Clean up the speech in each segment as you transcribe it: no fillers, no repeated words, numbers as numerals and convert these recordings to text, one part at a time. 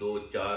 2-4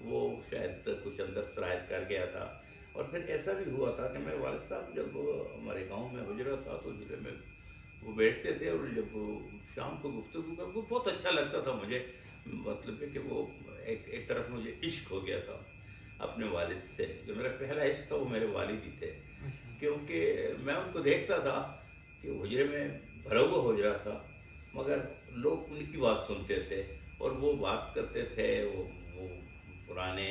وہ شاید کچھ اندر سرایت کر گیا تھا. اور پھر ایسا بھی ہوا تھا کہ میرے والد صاحب جب ہمارے گاؤں میں حجرہ تھا تو حجرے میں وہ بیٹھتے تھے، اور جب وہ شام کو گفتگو کر وہ بہت اچھا لگتا تھا مجھے. مطلب ہے کہ وہ ایک طرف مجھے عشق ہو گیا تھا اپنے والد سے. جو میرا پہلا عشق تھا وہ میرے والد ہی تھے، کیونکہ میں ان کو دیکھتا تھا کہ حجرے میں بھرا ہوا حجرا تھا، مگر لوگ ان کی بات سنتے تھے اور وہ بات کرتے تھے. وہ پرانے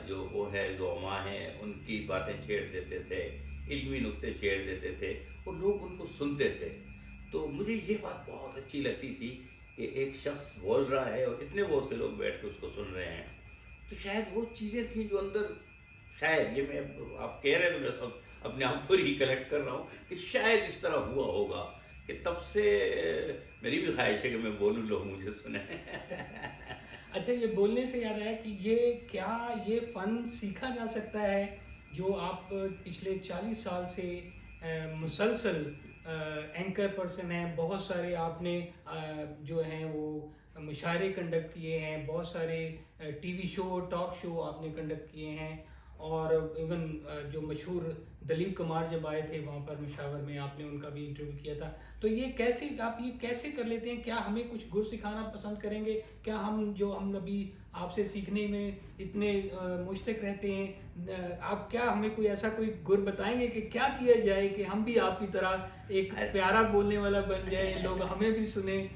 جو وہ ہے زعماء ہیں ان کی باتیں چھیڑ دیتے تھے، علمی نکتے چھیڑ دیتے تھے اور لوگ ان کو سنتے تھے. تو مجھے یہ بات بہت اچھی لگتی تھی کہ ایک شخص بول رہا ہے اور اتنے بہت سے لوگ بیٹھ کے اس کو سن رہے ہیں. تو شاید وہ چیزیں تھیں جو اندر، شاید یہ میں آپ کہہ رہے ہیں تو میں اپنے آپ کو ریکلیکٹ کر رہا ہوں کہ شاید اس طرح ہوا ہوگا کہ تب سے میری بھی خواہش ہے کہ میں بولوں، لوگ مجھے سنیں. اچھا، یہ بولنے سے یاد آیا کہ یہ فن سیکھا جا سکتا ہے جو آپ پچھلے 40 سال سے مسلسل اینکر پرسن ہیں. بہت سارے آپ نے جو ہیں وہ مشاعرے کنڈکٹ کیے ہیں، بہت سارے ٹی وی شو، ٹاک شو آپ نے کنڈکٹ کیے ہیں، اور ایون جو مشہور دلیپ کمار جب آئے تھے وہاں پر مشاور میں آپ نے ان کا بھی انٹرویو کیا تھا. تو یہ کیسے کر لیتے ہیں؟ کیا ہمیں کچھ گر سکھانا پسند کریں گے؟ کیا ہم ابھی آپ سے سیکھنے میں اتنے مشتاق رہتے ہیں، آپ کیا ہمیں کوئی گر بتائیں گے کہ کیا کیا جائے کہ ہم بھی آپ کی طرح ایک پیارا بولنے والا بن جائیں، لوگ ہمیں بھی سنیں؟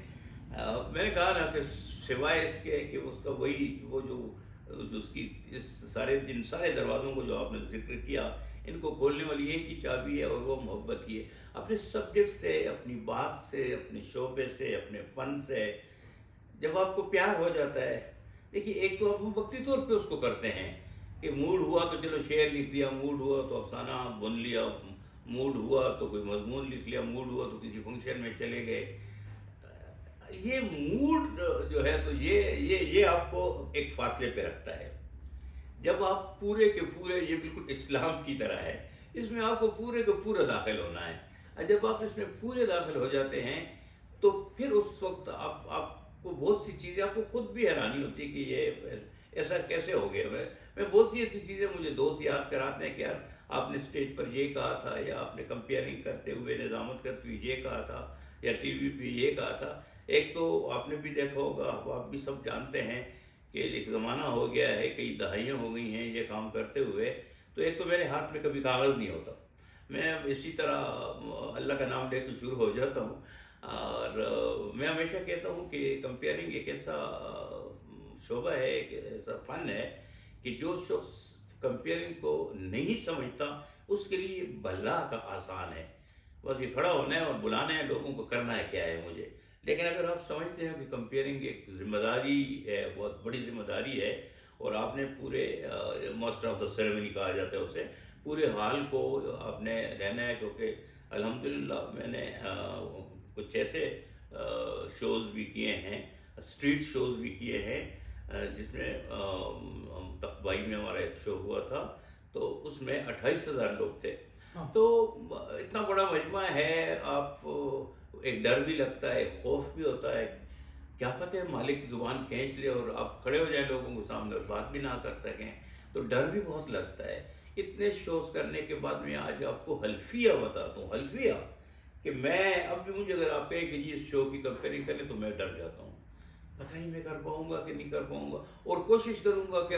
میں نے کہا نا کہ سوائے اس کے کہ اس کا وہ جو اس کی اس ان سارے دروازوں کو جو آپ نے ذکر کیا، ان کو کھولنے والی ایک ہی چابی ہے اور وہ محبت ہی ہے. اپنے سبجیکٹ سے، اپنی بات سے، اپنے شعبے سے، اپنے فن سے جب آپ کو پیار ہو جاتا ہے، دیکھیے ایک تو آپ وقتی طور پہ اس کو کرتے ہیں کہ موڈ ہوا تو چلو شعر لکھ دیا، موڈ ہوا تو افسانہ بن لیا، موڈ ہوا تو کوئی مضمون لکھ لیا، موڈ ہوا تو کسی فنکشن میں چلے گئے. یہ موڈ جو ہے تو یہ آپ کو ایک فاصلے پہ رکھتا ہے. جب آپ پورے کے پورے، یہ بالکل اسلام کی طرح ہے، اس میں آپ کو پورے کے پورا داخل ہونا ہے. اور جب آپ اس میں پورے داخل ہو جاتے ہیں تو پھر اس وقت آپ کو بہت سی چیزیں، آپ کو خود بھی حیرانی ہوتی ہے کہ یہ ایسا کیسے ہو گیا. میں بہت سی ایسی چیزیں مجھے دوست یاد کراتے ہیں کہ یار آپ نے اسٹیج پر یہ کہا تھا، یا آپ نے کمپیئرنگ کرتے ہوئے، نظامت کرتے ہوئے یہ کہا تھا، یا ٹی وی پہ یہ کہا تھا. ایک تو آپ نے بھی دیکھا ہوگا، آپ بھی سب جانتے ہیں کہ ایک زمانہ ہو گیا ہے، کئی دہائیاں ہو گئی ہیں یہ کام کرتے ہوئے. تو ایک تو میرے ہاتھ میں کبھی کاغذ نہیں ہوتا، میں اسی طرح اللہ کا نام لے کے شروع ہو جاتا ہوں. اور میں ہمیشہ کہتا ہوں کہ کمپیئرنگ ایک ایسا شعبہ ہے، ایک ایسا فن ہے کہ جو شخص کمپیئرنگ کو نہیں سمجھتا اس کے لیے بھلا کا آسان ہے. بس یہ کھڑا ہونا ہے اور بلانا ہے لوگوں کو، کرنا ہے کیا ہے مجھے. لیکن اگر آپ سمجھتے ہیں کہ کمپیئرنگ ایک ذمہ داری ہے، بہت بڑی ذمہ داری ہے، اور آپ نے پورے ماسٹر آف دا سیریمنی کہا جاتا ہے اسے، پورے حال کو آپ نے رہنا ہے. کیونکہ الحمدللہ میں نے کچھ ایسے شوز بھی کیے ہیں، اسٹریٹ شوز بھی کیے ہیں، جس میں تقبائی میں ہمارا ایک شو ہوا تھا تو اس میں 28,000 لوگ تھے. تو اتنا بڑا مجمع ہے، آپ ایک ڈر بھی لگتا ہے، ایک خوف بھی ہوتا ہے، کیا پتہ ہے مالک زبان کھینچ لے اور آپ کھڑے ہو جائیں لوگوں کے سامنے اور بات بھی نہ کر سکیں. تو ڈر بھی بہت لگتا ہے. اتنے شوز کرنے کے بعد میں آج آپ کو حلفیہ بتاتا ہوں، حلفیہ کہ میں اب بھی، مجھے اگر آپ کہیں کہ جی اس شو کی کمپیئرنگ کریں تو میں ڈر جاتا ہوں. پتہ نہیں میں کر پاؤں گا کہ نہیں کر پاؤں گا. اور کوشش کروں گا کہ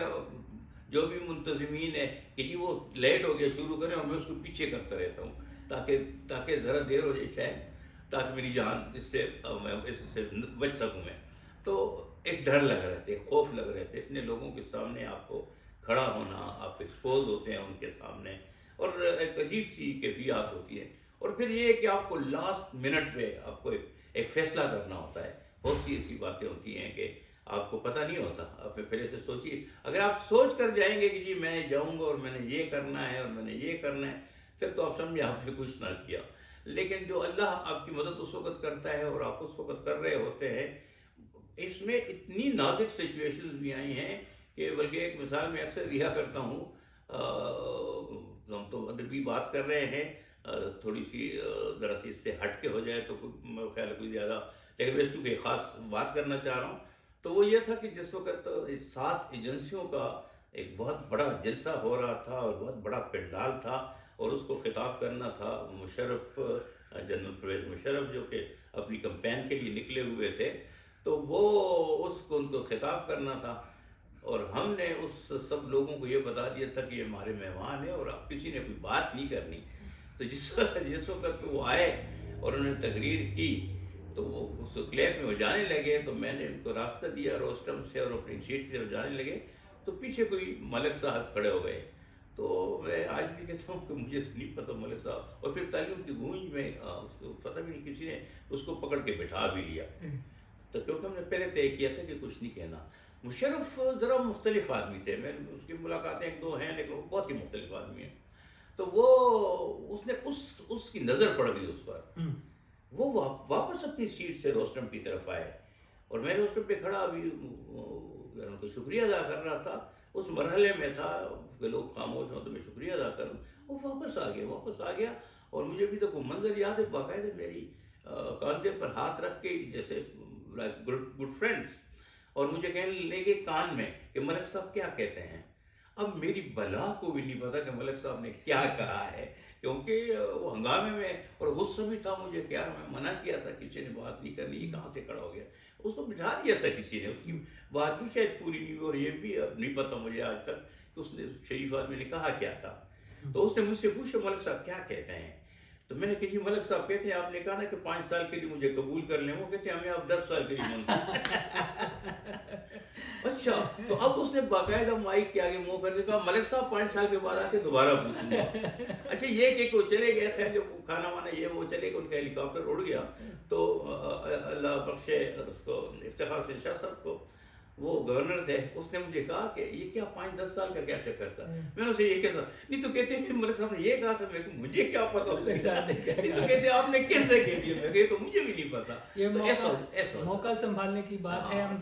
جو بھی منتظمین ہے کہ جی وہ لیٹ ہو گیا شروع کریں، اور میں اس کو پیچھے کرتا رہتا ہوں تاکہ ذرا دیر ہو جائے شاید، تاکہ میری جان اس سے بچ سکوں میں. تو ایک ڈر لگ رہے تھے، خوف لگ رہے تھے. اتنے لوگوں کے سامنے آپ کو کھڑا ہونا، آپ ایکسپوز ہوتے ہیں ان کے سامنے، اور ایک عجیب سی کیفیات ہوتی ہے. اور پھر یہ کہ آپ کو لاسٹ منٹ پہ آپ کو ایک فیصلہ کرنا ہوتا ہے. بہت سی ایسی باتیں ہوتی ہیں کہ آپ کو پتہ نہیں ہوتا. آپ پہلے سے سوچیے، اگر آپ سوچ کر جائیں گے کہ جی میں جاؤں گا اور میں نے یہ کرنا ہے اور میں نے یہ کرنا ہے، پھر تو آپ سمجھے آپ نے کچھ نہ کیا. لیکن جو اللہ آپ کی مدد اس وقت کرتا ہے اور آپ اس وقت کر رہے ہوتے ہیں، اس میں اتنی نازک سچویشنز بھی آئی ہیں کہ بلکہ ایک مثال میں اکثر دیا کرتا ہوں. ہم تو ادبی بات کر رہے ہیں، تھوڑی سی ذرا سی اس سے ہٹ کے ہو جائے تو میرا خیال ہے کوئی زیادہ، لیکن میں چونکہ خاص بات کرنا چاہ رہا ہوں. تو وہ یہ تھا کہ جس وقت 7 ایجنسیوں کا ایک بہت بڑا جلسہ ہو رہا تھا اور بہت بڑا پنڈال تھا اور اس کو خطاب کرنا تھا مشرف، جنرل پرویز مشرف جو کہ اپنی کمپین کے لیے نکلے ہوئے تھے، تو وہ اس کو ان کو خطاب کرنا تھا، اور ہم نے اس سب لوگوں کو یہ بتا دیا تھا کہ یہ ہمارے مہمان ہیں اور اب کسی نے کوئی بات نہیں کرنی۔ تو جس وقت وہ آئے اور انہوں نے تقریر کی تو وہ اس کلیپ میں وہ جانے لگے، تو میں نے ان کو راستہ دیا روسٹم سے اور اپنی سیٹ کی طرف جانے لگے، تو پیچھے کوئی ملک صاحب کھڑے ہو گئے۔ تو میں آج بھی کہتا ہوں کہ مجھے تو نہیں پتہ ملک صاحب، اور پھر تعلیم کی گونج میں اس کو پتہ بھی نہیں، کسی نے اس کو پکڑ کے بٹھا بھی لیا، تو کیونکہ ہم نے پہلے طے کیا تھا کہ کچھ نہیں کہنا۔ مشرف ذرا مختلف آدمی تھے، میں اس کی ملاقاتیں 1-2 ہیں لیکن وہ بہت ہی مختلف آدمی ہیں، تو وہ اس نے اس کی نظر پڑ گئی اس پر، وہ واپس اپنی سیٹ سے روسٹم کی طرف آئے، اور میں روسٹم پہ کھڑا ابھی ان کو شکریہ ادا کر رہا تھا، اس مرحلے میں تھا کہ لوگ خاموش ہوں تو میں شکریہ ادا کروں، وہ واپس آ گیا، اور مجھے ابھی تک وہ منظر یاد ہے، باقاعدہ میری کاندھے پر ہاتھ رکھ کے جیسے گڈ فرینڈس، اور مجھے کہنے لگے کان میں کہ ملک صاحب کیا کہتے ہیں۔ اب میری بلا کو بھی نہیں پتا کہ ملک صاحب نے کیا کہا ہے، کیونکہ وہ ہنگامے میں اور غصہ بھی تھا مجھے کہ یار میں منع کیا تھا کسی نے بات نہیں کرنی، یہ کہاں سے کھڑا ہو گیا، اس کو بٹھا دیا تھا کسی نے، اس کی بات بھی شاید پوری نہیں ہوئی، اور یہ بھی اب نہیں پتا مجھے آج تک کہ اس نے شریف آدمی نے کہا کیا تھا۔ تو اس نے مجھ سے پوچھا ملک صاحب کیا کہتے ہیں، تو میں نے کہا جی ملک صاحب کہتے ہیں آپ نے کہا نا کہ 5 سال کے لیے مجھے قبول کر لیں، وہ کہتے ہیں ہمیں آپ 10 سال کے لیے مانتے ہیں۔ اچھا، تو اب اس نے باقاعدہ مائک کے آگے منہ کر کے کہا ملک صاحب 5 سال کے بعد آ کے دوبارہ پوچھوں گا۔ اچھا یہ کہ وہ چلے گئے، خیر جو کھانا وانا یہ وہ چلے گئے، ان کا ہیلی کاپٹر اڑ گیا، تو اللہ بخشے اس کو افتخار حسین شاہ صاحب کو، وہ گورنر تھے، اس نے مجھے کہا کہ یہ کیا 5-10 سال کا کیا چکر تھا، میں نے اسے یہ کہا نہیں، تو کہتے ہیں ملک صاحب نے یہ کہا تھا، میں مجھے کیا پتا، نہیں تو کہتے آپ نے کیسے کہہ دیا، میں کہ تو مجھے بھی نہیں پتا۔ یہ موقع سنبھالنے کی بات ہے، ہم